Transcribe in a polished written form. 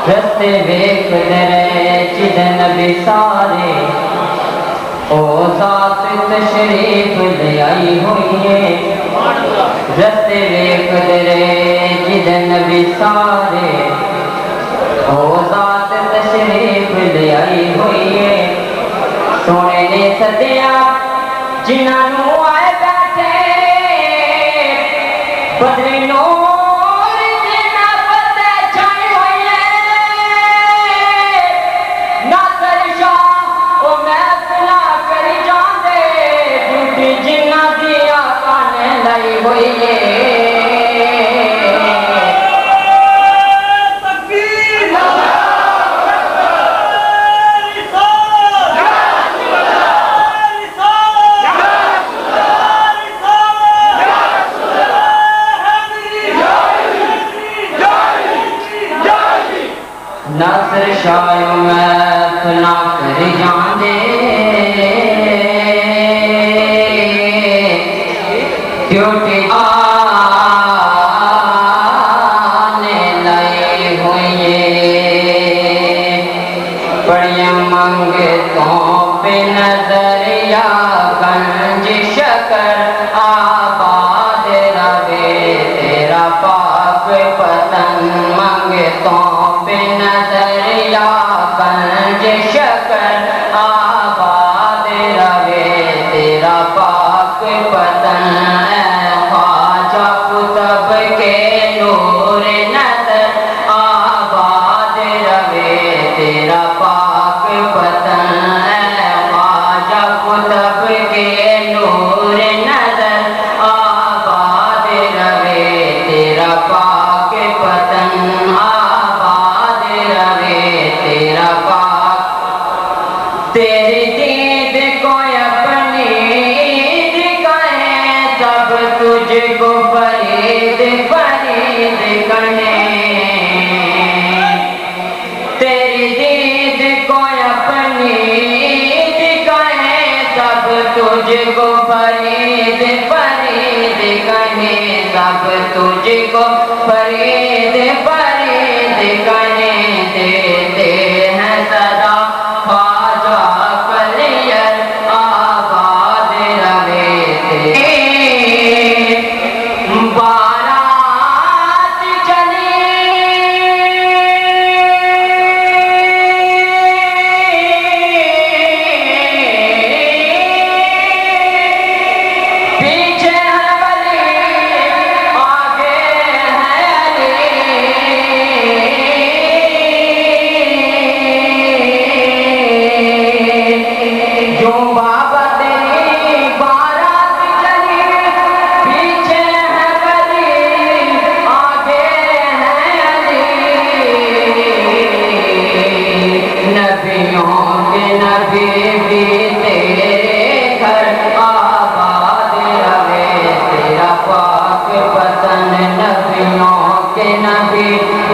رستے ویکھ درے جدن بسارے او ذات تشریف لے آئی ہوئی ہے رستے ویکھ درے جدن بسارے او ذات تشریف لے آئی ہوئی ہے سونے نے سدیا جنہاں نوں آئے بیٹھے بدری نوں ناصر شاہ محفل کر جاندے ڈیوٹی آنے لائی ہوئی بڑی منگتوں پہ نظر یا گنج شکر آباد رہے تیرا پاک پتن منگتوں گنج شکر آباد رہے تیرا پاک پتن اے خواجہ قطب کے نور نظر آباد رہے تیرا پاک پتن اے خواجہ قطب کے نور نظر آباد رہے تیرا پاک پتن تیرا پاک تیری دید کو اپنی دکھائیں سب تجھ کو فرید فرید کہیں تیری دید کو اپنی دکھائیں سب تجھ کو فرید فرید کہیں سب تجھ کو فرید فرید کہیں دیتے ہیں صدا خواجہ کلیر آباد رہے بارات چلی پیچھے ہے ولی آگے ہے جو بابا تیری بارات چلی پیچھے ہے ولی آگے ہے علی نبیوں کے نبی بھی